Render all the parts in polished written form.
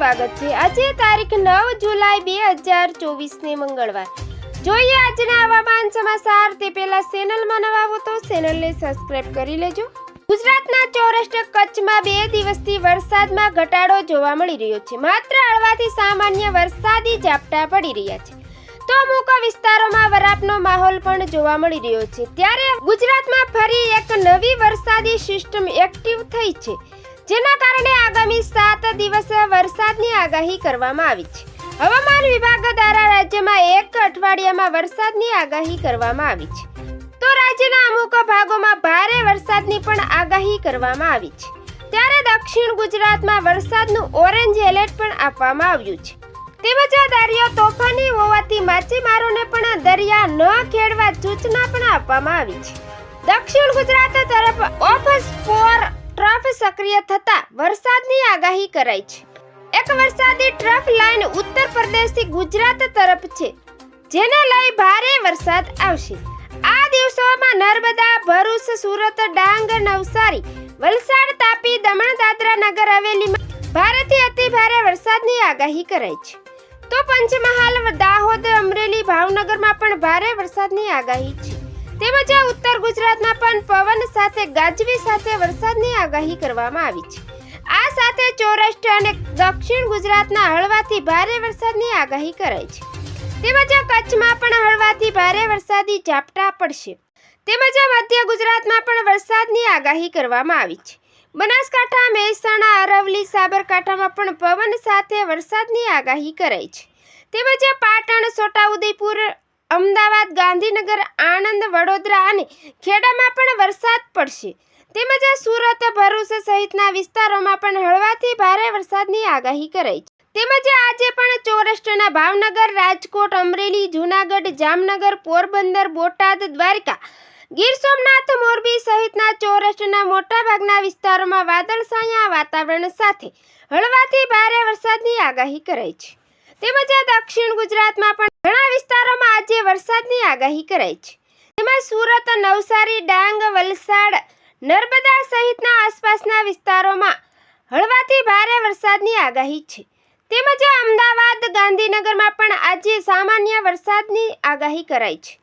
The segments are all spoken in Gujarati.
સ્વાગત છે। આજે તારીખ 9 જુલાઈ 2024 ને મંગળવાર। જોઈએ આજના હવામાન સમાચાર। તે પહેલા ચેનલમાં નવા હો તો ચેનલને સબસ્ક્રાઇબ કરી લેજો। ગુજરાતના સૌરાષ્ટ્ર કચ્છમાં 2 દિવસથી વરસાદમાં ઘટાડો જોવા મળી રહ્યો છે। માત્ર હળવાથી સામાન્ય વરસાદી ઝાપટા પડી રહ્યા છે તો અમુક વિસ્તારોમાં વરાપનો માહોલ પણ જોવા મળી રહ્યો છે। ત્યારે ગુજરાતમાં ફરી એક નવી વરસાદી સિસ્ટમ એક્ટિવ થઈ છે, જેના કારણે આગામી 7 દિવસ વરસાદની આગાહી કરવામાં આવી છે। હવામાન વિભાગ દ્વારા રાજ્યમાં એક અઠવાડિયામાં વરસાદની આગાહી કરવામાં આવી છે, તો રાજ્યના અમુક ભાગોમાં ભારે વરસાદની પણ આગાહી કરવામાં આવી છે। ત્યારે દક્ષિણ ગુજરાતમાં વરસાદનું ઓરેન્જ એલર્ટ પણ આપવામાં આવ્યું છે, તેમજ દરિયો તોફાની હોવાથી માછીમારોને પણ દરિયા ન ખેડવા સૂચના પણ આપવામાં આવી છે। દક્ષિણ ગુજરાત તરફ ઓફ સ્પોર ટ્રફ સક્રિય થતા વરસાદની આગાહી કરાઈ છે। એક વરસાદી ટ્રફ લાઇન ઉત્તર પ્રદેશથી ગુજરાત તરફ છે, જેને લઈ ભારે વરસાદ આવશે। આ દિવસોમાં નર્મદા, ભરૂચ, સુરત, ડાંગ, નવસારી, વલસાડ, તાપી, દમણ, દાદરા, નગર હવેલીમાં ભારેથી અતિ ભારે વરસાદની આગાહી કરાઈ છે, તો પંચમહાલ, દાહોદ, અમરેલી, ભાવનગરમાં પણ ભારે વરસાદની આગાહી છે। તેમજ ઉત્તર ગુજરાતમાં પણ પવન સાથે ગાજવી સાથે વરસાદની આગાહી કરવામાં આવી છે। આ સાથે સૌરાષ્ટ્ર અને દક્ષિણ ગુજરાતના હળવાથી ભારે વરસાદની આગાહી કરાઈ છે। તેમજ કચ્છમાં પણ હળવાથી ભારે વરસાદી ઝાપટા પડશે। તેમજ મધ્ય ગુજરાતમાં પણ વરસાદની આગાહી કરવામાં આવી છે। બનાસકાંઠા, મહેસાણા, અરવલ્લી, સાબરકાંઠામાં પણ પવન સાથે વરસાદની આગાહી કરાઈ છે। તેમજ પાટણ, છોટાઉદેપુર, અમદાવાદ, ગાંધીનગર, આણંદ, વડોદરા અને ખેડામાં પણ વરસાદ પડશે। તેમજ સુરત, ભરૂચ સહિતના વિસ્તારોમાં પણ હળવાથી ભારે વરસાદની આગાહી કરાઈ છે। તેમજ આજે પણ સૌરાષ્ટ્રના ભાવનગર, રાજકોટ, અમરેલી, જૂનાગઢ, જામનગર, પોરબંદર, બોટાદ, દ્વારકા, ગીર સોમનાથ, મોરબી સહિતના સૌરાષ્ટ્રના મોટાભાગના વિસ્તારોમાં વાદળછાયા વાતાવરણ સાથે હળવાથી ભારે વરસાદની આગાહી કરાઈ છે। તેમજ દક્ષિણ ગુજરાતમાં પણ ઘણા વિસ્તારોમાં આજે વરસાદની આગાહી કરાઈ છે, જેમાં સુરત, નવસારી, ડાંગ, વલસાડ, નર્મદા સહિતના આસપાસના વિસ્તારોમાં હળવાથી ભારે વરસાદની આગાહી છે। તેમજ અમદાવાદ, ગાંધીનગરમાં પણ આજે સામાન્ય વરસાદની આગાહી કરાઈ છે।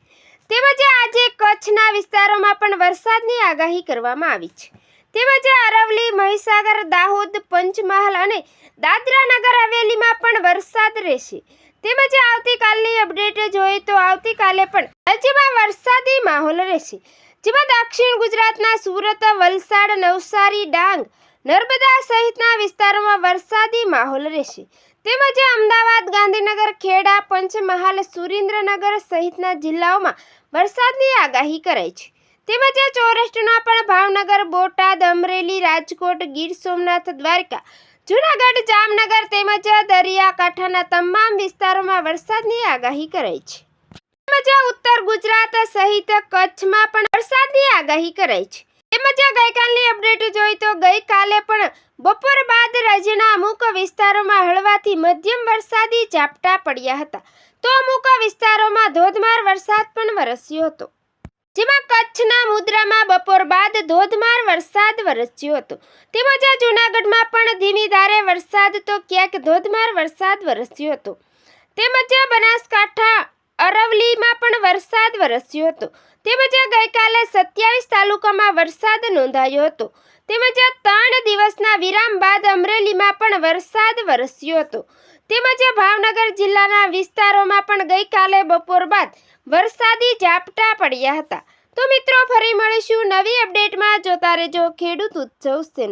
તેમજ આજે કચ્છના વિસ્તારોમાં પણ વરસાદની આગાહી કરવામાં આવી છે। તેમજ અરવલ્લી, મહીસાગર, દાહોદ, પંચમહાલ અને દાદરા નગર હવેલીમાં પણ વરસાદ રહેશે। તેમજ આવતીકાલની અપડેટ જોઈએ તો આવતીકાલે પણ રાજ્યમાં વરસાદી માહોલ રહેશે, જેમાં દક્ષિણ ગુજરાતના સુરત, વલસાડ, નવસારી, ડાંગ, નર્મદા સહિતના વિસ્તારોમાં વરસાદી માહોલ રહેશે। તેમજ અમદાવાદ, ગાંધીનગર, ખેડા, પંચમહાલ, સુરેન્દ્રનગર સહિતના જિલ્લાઓમાં વરસાદની આગાહી કરાઈ છે। તેમજ સૌરાષ્ટ્રના પણ ભાવનગર, બોટાદ, અમરેલી, રાજકોટ, ગીર સોમનાથ, દ્વારકા, જૂનાગઢ, જામનગર તેમજ દરિયાકાંઠાના તમામ વિસ્તારોમાં વરસાદની આગાહી કરાઈ છે। તેમજ ઉત્તર ગુજરાત સહિત કચ્છમાં પણ વરસાદની આગાહી કરાઈ છે। તેમજ ગઈકાલની અપડેટ જોઈ તો ગઈકાલે પણ બપોર બાદ રાજ્યના અમુક વિસ્તારોમાં હળવાથી મધ્યમ વરસાદી ઝાપટા પડ્યા હતા, તો અમુક વિસ્તારોમાં ધોધમાર વરસાદ પણ વરસ્યો હતો, જેમાં કચ્છના મુદ્રામાં બપોર બાદ ધોધમાર વરસાદ વરસ્યો હતો। તેમજ જૂનાગઢમાં પણ ધીમી ધારે વરસાદ તો ક્યાંક ધોધમાર વરસાદ વરસ્યો હતો। તેમજ બનાસકાંઠા, અરવલ્લીમાં પણ વરસાદ વરસ્યો હતો। તેમજ ગઈકાલે 27 તાલુકામાં વરસાદ નોંધાયો હતો। તેમજ 3 દિવસના વિરામ બાદ અમરેલીમાં પણ વરસાદ વરસ્યો હતો। તેમજ ભાવનગર જિલ્લાના વિસ્તારોમાં પણ ગઈકાલે બપોર બાદ વરસાદી ઝાપટા પડ્યા હતા। તો મિત્રો, ફરી મળીશું નવી અપડેટમાં। જોતા રહેજો ખેડૂત ઉત્સવ ચેનલ।